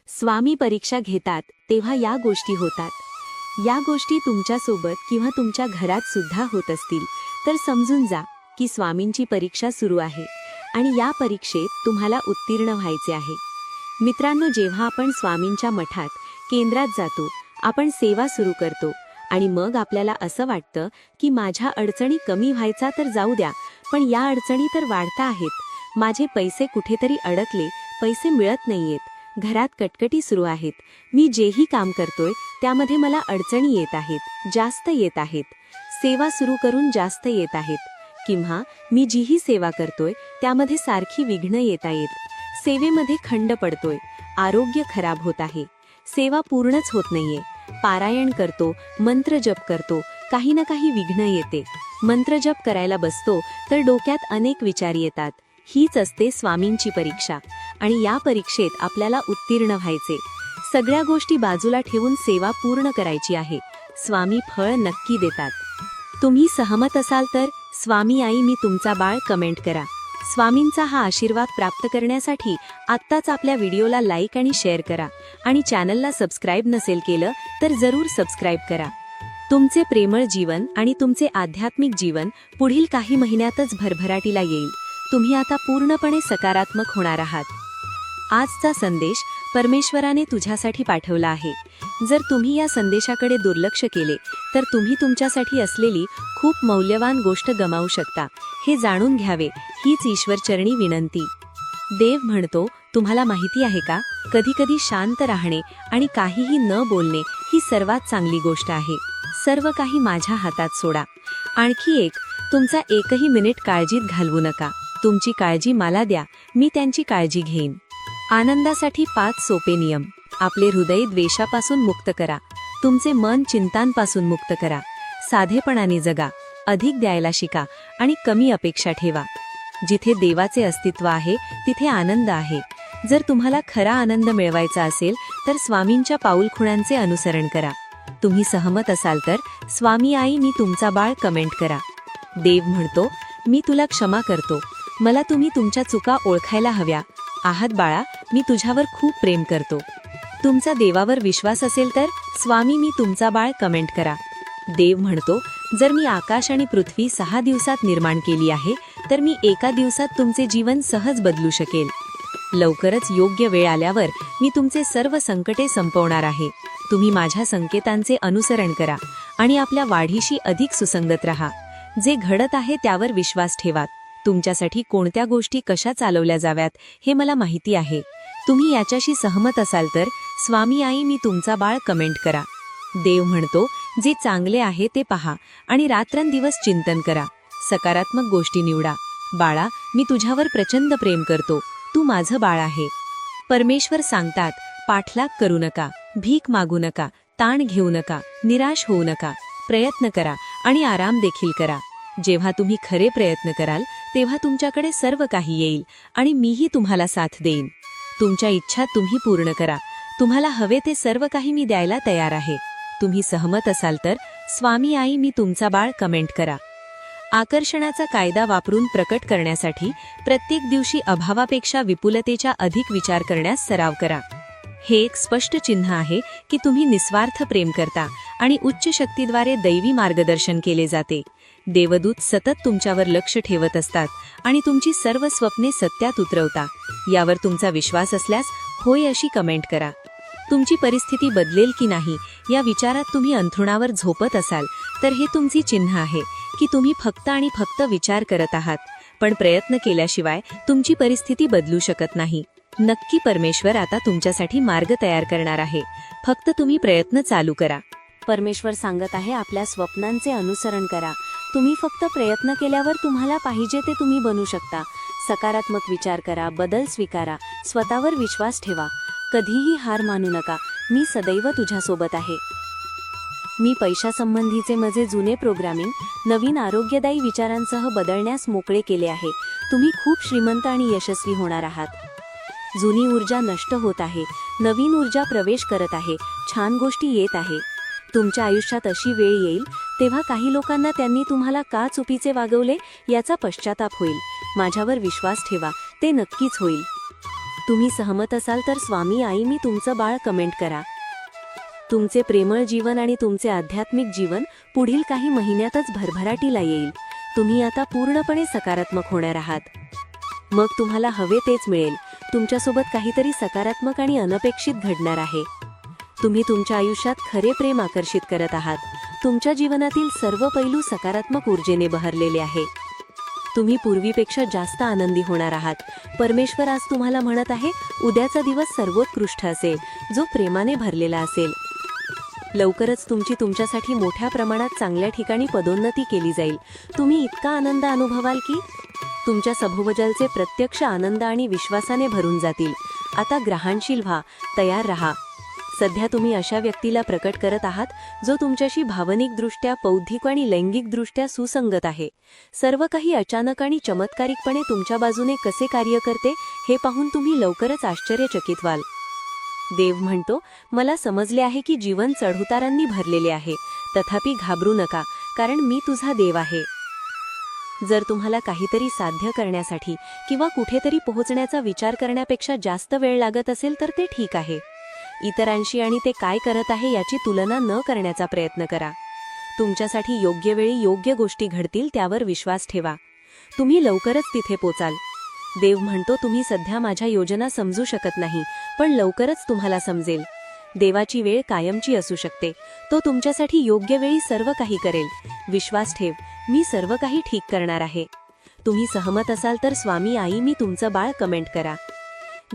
स्वामी परीक्षा घेतात तेव्हा या गोष्टी होतात. या गोष्टी तुमच्यासोबत किंवा तुमच्या घरात सुद्धा होत असतील तर समजून जा की स्वामींची परीक्षा सुरू आहे आणि या परीक्षेत तुम्हाला उत्तीर्ण व्हायचे आहे. मित्रांनो, जेव्हा आपण स्वामींच्या मठात केंद्रात जातो, आपण सेवा सुरू करतो आणि मग आपल्याला असं वाटतं की माझ्या अडचणी कमी व्हायचा तर जाऊ द्या, पण या अडचणी तर वाढता आहेत. माझे पैसे कुठेतरी अडकले, पैसे मिळत नाहीयेत, घरात कटकटी सुरू आहेत, मी जेही काम करतोय त्यामध्ये मला अडचणी येत आहेत, जास्त येत आहेत, सेवा सुरू करून जास्त येत आहेत, किंवा मी जीही सेवा करतोय त्यामध्ये सारखी विघ्न येत आहेत, सेवेमध्ये खंड पडतोय, आरोग्य खराब होत आहे, सेवा पूर्णच होत नाहीये, पारायण करतो, मंत्र जप करतो, काही ना काही विघ्न येते, मंत्र जप करायला बसतो तर डोक्यात अनेक विचार येतात. हीच असते स्वामींची परीक्षा आणि या परीक्षेत आपल्याला उत्तीर्ण व्हायचे. सगळ्या गोष्टी बाजूला ठेवून सेवा पूर्ण करायची आहे. स्वामी फळ नक्की देतात. तुम्ही सहमत असाल तर स्वामी आई मी तुमचा बाळ कमेंट करा. स्वामींचा हा आशीर्वाद प्राप्त करण्यासाठी आत्ताच आपल्या व्हिडिओला लाईक आणि शेअर करा आणि चॅनलला सबस्क्राईब नसेल केलं तर जरूर सबस्क्राईब करा. तुमचे प्रेमळ जीवन आणि तुमचे आध्यात्मिक जीवन पुढील काही महिन्यातच भरभराटीला येईल. तुम्ही आता पूर्णपणे सकारात्मक होणार आहात. आजचा संदेश परमेश्वराने तुझ्यासाठी पाठवला आहे. जर तुम्ही या संदेशाकडे दुर्लक्ष केले तर तुम्ही तुमच्यासाठी असलेली खूप मौल्यवान गोष्ट गमावू शकता. हे जाणून घ्यावे हीच ईश्वरचरणी विनंती. देव म्हणतो, तुम्हाला माहिती आहे का, कधीकधी शांत राहणे आणि काहीही न बोलणे ही सर्वात चांगली गोष्ट आहे. सर्व काही माझ्या हातात सोडा. आणखी एक, तुमचा एकही मिनिट काळजीत घालवू नका. तुमची काळजी मला द्या, मी त्यांची काळजी घेईन. आनंदासाठी 5 सोपे नियम. आपले हृदय द्वेषापासून मुक्त करा. तुमचे मन चिंतांपासून मुक्त करा. साधेपणाने जगा, अधिक द्यायला शिका आणि कमी अपेक्षा ठेवा. जिथे देवाचे अस्तित्व आहे तिथे आनंद आहे. जर तुम्हाला खरा आनंद मिळवायचा असेल तर स्वामींच्या पाऊलखुणांचे अनुसरण करा. तुम्ही सहमत असाल तर स्वामी आई मी तुमचा बाळ कमेंट करा. देव म्हणतो, मी तुला क्षमा करतो. मला तुम्ही तुमच्या चुका ओळखायला हव्या आहात बाळा, मी तुझ्यावर खूप प्रेम करतो. तुमचा देवावर विश्वास असेल तर स्वामी मी तुमचा बाळ कमेंट करा. देव म्हणतो, जर मी आकाश आणि पृथ्वी 6 दिवसात निर्माण केली आहे तर मी एका दिवसात तुमचे जीवन सहज बदलू शकेल. लवकरच योग्य वेळ आल्यावर मी तुमचे सर्व संकटे संपवणार आहे. तुम्ही माझ्या संकेतांचे अनुसरण करा आणि आपल्या वाढीशी अधिक सुसंगत राहा. जे घडत आहे त्यावर विश्वास ठेवा. तुमच्यासाठी कोणत्या गोष्टी कशा चालवल्या जाव्यात हे मला माहिती आहे. तुम्ही याच्याशी सहमत असाल तर स्वामी आई मी तुमचा बाळ कमेंट करा. देव म्हणतो, जे चांगले आहे ते पहा आणि रात्रंदिवस चिंतन करा. सकारात्मक गोष्टी निवडा. बाळा, मी तुझ्यावर प्रचंड प्रेम करतो. तू माझं बाळ आहे. परमेश्वर सांगतात, पाठलाग करू नका, भीक मागू नका, ताण घेऊ नका, निराश होऊ नका. प्रयत्न करा आणि आराम देखील करा. जेव्हा तुम्ही खरे प्रयत्न कराल तेव्हा तुमच्याकडे सर्व काही येईल आणि मीही तुम्हाला साथ देईन. तुमच्या इच्छा तुम्ही पूर्ण करा. तुम्हाला हवे ते सर्व काही मी द्यायला तयार आहे. तुम्ही सहमत असाल तर स्वामी आई मी तुमचा बाळ कमेंट करा. आकर्षणाचा कायदा वापरून प्रकट करण्यासाठी प्रत्येक दिवशी अभावापेक्षा विपुलतेच्या अधिक विचार करण्यास सराव करा. हे एक स्पष्ट चिन्ह आहे की तुम्ही निस्वार्थ प्रेम करता आणि उच्च शक्तीद्वारे दैवी मार्गदर्शन केले जाते. देवदूत सतत तुमच्यावर लक्ष ठेवत असतात आणि तुमची सर्व स्वप्ने सत्यात उतरवता. यावर तुमचा विश्वास असल्यास होय अशी कमेंट करा. तुमची परिस्थिती बदलेल की नाही या विचारात तुम्ही अंथरुणावर झोपत असाल तर हे तुमची चिन्ह आहे की तुम्ही फक्त आणि फक्त विचार करत आहात, पण प्रयत्न केल्याशिवाय तुमची परिस्थिती बदलू शकत नाही. नक्की परमेश्वर आता तुमच्यासाठी मार्ग तयार करणार आहे. फक्त तुम्ही प्रयत्न चालू करा. परमेश्वर सांगत आहे, आपल्या स्वप्नांचे अनुसरण करा. तुम्ही फक्त प्रयत्न केल्यावर तुम्हाला पाहिजे ते तुम्ही बनू शकता. सकारात्मक विचार करा, बदल स्वीकारा, स्वतःवर विश्वास ठेवा. कधीही हार मानू नका. मी सदैव तुझ्यासोबत आहे. मी पैशासंबंधीचे माझे जुने प्रोग्रामिंग नवीन आरोग्यदायी विचारांसह बदलण्यास मोकळे केले आहे. तुम्ही खूप श्रीमंत आणि यशस्वी होणार आहात. जुनी ऊर्जा नष्ट होत आहे, नवीन ऊर्जा प्रवेश करत आहे, छान गोष्टी येत आहे. तुमच्या आयुष्यात अशी वेळ येईल तेव्हा काही लोकांना त्यांनी तुम्हाला का चुकीचे वागवले याचा पश्चाताप होईल. माझ्यावर विश्वास ठेवा, ते नक्कीच होईल. तुम्ही सहमत असाल तर स्वामी आई मी तुमचं बाळ कमेंट करा. तुमचे प्रेमळ जीवन आणि तुमचे आध्यात्मिक जीवन पुढील काही महिन्यातच भरभराटीला येईल. तुम्ही आता पूर्णपणे सकारात्मक होणार आहात. मग तुम्हाला हवे तेच मिळेल. तुमच्यासोबत काहीतरी सकारात्मक आणि अनपेक्षित घडणार आहे. तुम्ही तुमच्या आयुष्यात खरे प्रेम आकर्षित करत आहात. तुमच्या जीवनातील सर्व पैलू सकारात्मक ऊर्जेने बहरलेले आहे. तुम्ही पूर्वीपेक्षा जास्त आनंदी होणार आहात. परमेश्वर आज तुम्हाला म्हणत आहे, उद्याचा दिवस सर्वोत्कृष्ट असेल, जो प्रेमाने भरलेला असेल. लवकरच तुमच्यासाठी मोठ्या प्रमाणात चांगल्या ठिकाणी पदोन्नती केली जाईल. तुम्ही इतका आनंद अनुभवाल की तुमच्या सभोवतालचे प्रत्यक्ष आनंद आणि विश्वासाने भरून जातील. आता ग्रहणशील व्हा, तयार रहा. सध्या तुम्ही अशा व्यक्तीला प्रकट करत आहात जो तुमच्याशी भावनिकदृष्ट्या, बौद्धिक आणि लैंगिकदृष्ट्या सुसंगत आहे. सर्व काही अचानक आणि चमत्कारिकपणे तुमच्या बाजूने कसे कार्य करते हे पाहून तुम्ही लवकरच आश्चर्यचकित व्हाल. देव म्हणतो, मला समजले आहे की जीवन चढउतारांनी भरलेले आहे. तथापि घाबरू नका, कारण मी तुझा देव आहे. जर तुम्हाला काहीतरी साध्य करण्यासाठी किंवा कुठेतरी पोहोचण्याचा विचार करण्यापेक्षा जास्त वेळ लागत असेल तर ते ठीक आहे. इतरांशी आणि ते काय करत आहे याची तुलना न करण्याचा प्रयत्न करा. तुमच्यासाठी योग्य वेळी योग्य गोष्टी घडतील, त्यावर विश्वास ठेवा. तुम्ही लवकरच तिथे पोचाल. देव म्हणतो, तुम्ही सध्या माझ्या योजना समजू शकत नाही, पण लवकरच तुम्हाला समजेल. देवाची वेळ कायमची असू शकते. तो तुमच्यासाठी योग्य वेळी सर्व काही करेल. विश्वास ठेव, मी सर्व काही ठीक करणार आहे. तुम्ही सहमत असाल तर स्वामी आई मी तुमचं बाळ कमेंट करा.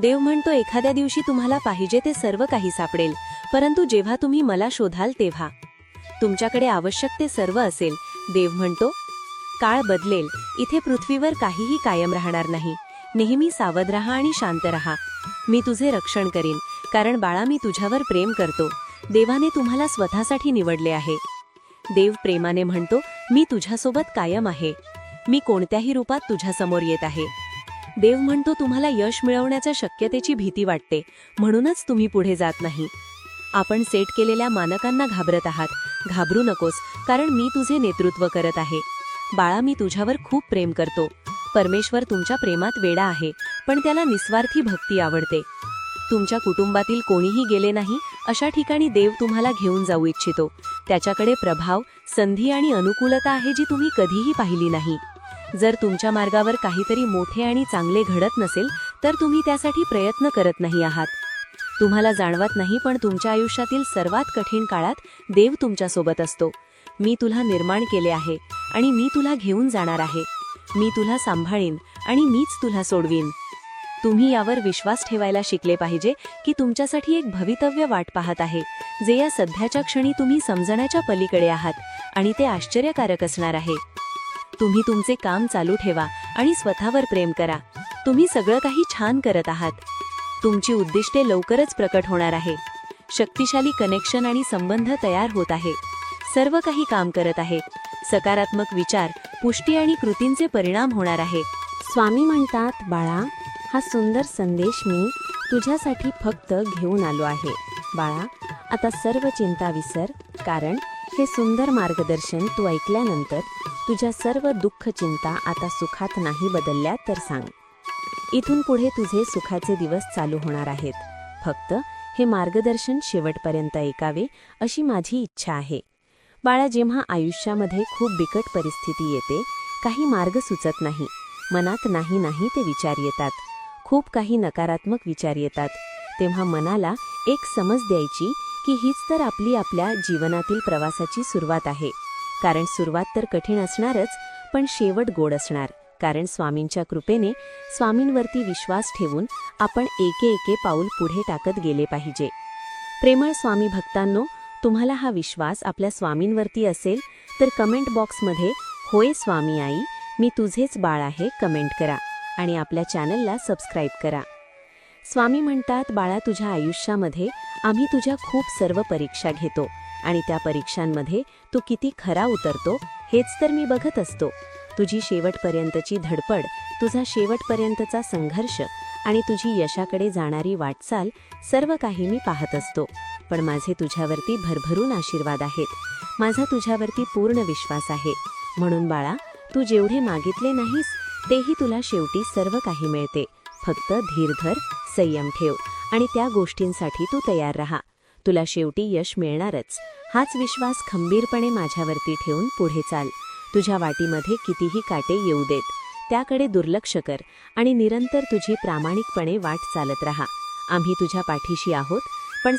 देव म्हणतो, एखाद्या दिवशी तुम्हाला पाहिजे ते सर्व काही सापडेल, परंतु जेव्हा तुम्ही मला शोधाल तेव्हा तुमच्याकडे आवश्यक ते सर्व असेल. देव म्हणतो, काळ बदलेल. इथे पृथ्वीवर काहीही कायम राहणार नाही. नेहमी सावध राहा आणि शांत राहा. मी तुझे रक्षण करीन, कारण बाळा मी तुझ्यावर प्रेम करतो. देवाने तुम्हाला स्वतःसाठी निवडले आहे. देव प्रेमाने म्हणतो, मी तुझ्यासोबत कायम आहे. मी कोणत्याही रूपात तुझ्यासमोर येत आहे. देव म्हणतो, तुम्हाला यश मिळवण्याच्या शक्यतेची भीती वाटते, म्हणूनच तुम्ही पुढे जात नाही. आपण सेट केलेल्या मानकांना घाबरत आहात. घाबरू नकोस, कारण मी तुझे नेतृत्व करत आहे. बाळा मी तुझ्यावर खूप प्रेम करतो. परमेश्वर तुमच्या प्रेमात वेडा आहे, पण त्याला निस्वार्थी भक्ती आवडते. तुमच्या कुटुंबातील कोणीही गेले नाही अशा ठिकाणी देव तुम्हाला घेऊन जाऊ इच्छितो. त्याच्याकडे प्रभाव, संधी आणि अनुकूलता आहे जी तुम्ही कधीही पाहिली नाही. जर तुमच्या मार्गावर काहीतरी मोठे आणि चांगले घडत नसेल तर तुम्ही त्यासाठी प्रयत्न करत नाही आहात. तुम्हाला जाणवत नाही, पण तुमच्या आयुष्यातील सर्वात कठीण काळात देव तुमच्यासोबत असतो. मी तुला निर्माण केले आहे आणि मी तुला घेऊन जाणार आहे. मी तुला सांभाळीन आणि मीच तुला सोडवीन. तुम्ही यावर विश्वास ठेवायला शिकले पाहिजे की तुमच्यासाठी एक भवितव्य वाट पाहत आहे, जे या सध्याच्या क्षणी तुम्ही समजण्याच्या पलीकडे आहात, आणि ते आश्चर्यकारक असणार आहे. तुम्ही तुमचे काम चालू ठेवा आणि स्वतःवर प्रेम करा. तुम्ही सगळं काही छान करत आहात. तुमची उद्दिष्टे लवकरच प्रकट होणार आहे. शक्तिशाली कनेक्शन आणि संबंध तयार होत आहे. सर्व काही काम करत आहे. सकारात्मक विचार, पुष्टी आणि कृतींचे परिणाम होणार आहे. स्वामी म्हणतात, बाळा हा सुंदर संदेश मी तुझ्यासाठी फक्त घेऊन आलो आहे. बाळा आता सर्व चिंता विसर, कारण हे सुंदर मार्गदर्शन तू ऐकल्यानंतर तुझ्या सर्व दुःख चिंता आता सुखात नाही बदलल्या तर सांग. इथून पुढे तुझे सुखाचे दिवस चालू होणार आहेत. फक्त हे मार्गदर्शन शेवटपर्यंत ऐकावे अशी माझी इच्छा आहे. बाळा जेव्हा आयुष्यामध्ये खूप बिकट परिस्थिती येते, काही मार्ग सुचत नाही, मनात नाही नाही ते विचार येतात, खूप काही नकारात्मक विचार येतात, तेव्हा मनाला एक समज द्यायची की हीच तर आपल्या जीवनातील प्रवासाची सुरुवात आहे. कारण सुरुवात तर कठीण असणारच, पण शेवट गोड असणार. कारण स्वामींच्या कृपेने, स्वामींवरती विश्वास ठेवून आपण एके पाऊल पुढे टाकत गेले पाहिजे. प्रेमळ स्वामी भक्तांनो, तुम्हाला हा विश्वास आपल्या स्वामींवरती असेल तर कमेंट बॉक्समध्ये होय स्वामी आई मी तुझेच बाळ आहे कमेंट करा आणि आपल्या चॅनलला सबस्क्राईब करा. स्वामी म्हणतात, बाळा तुझ्या आयुष्यामध्ये आम्ही तुझ्या खूप सर्व परीक्षा घेतो आणि त्या परीक्षांमध्ये तू किती खरा उतरतो हेच तर मी बघत असतो. तुझी शेवटपर्यंतची धडपड, तुझा शेवटपर्यंतचा संघर्ष आणि तुझी यशाकडे जाणारी वाटचाल सर्व काही मी पाहत असतो. पण माझे तुझ्यावरती भरभरून आशीर्वाद आहेत. माझा तुझ्यावरती पूर्ण विश्वास आहे. म्हणून बाळा तू जेवढे मागितले नाहीस तेही तुला शेवटी सर्व काही मिळते. फक्त धीर धर, संयम ठेव आणि त्या गोष्टींसाठी तू तयार राहा. तुला शेवटी यश मिळणारच. हाच विश्वास खंबीरपणे माझ्यावरती ठेवून पुढे चाल. तुझ्या वाटीमध्ये कितीही काटे येऊ देत, त्याकडे दुर्लक्ष कर आणि निरंतर तुझी प्रामाणिकपणे वाट चालत राहा. आम्ही तुझ्या पाठीशी आहोत, पण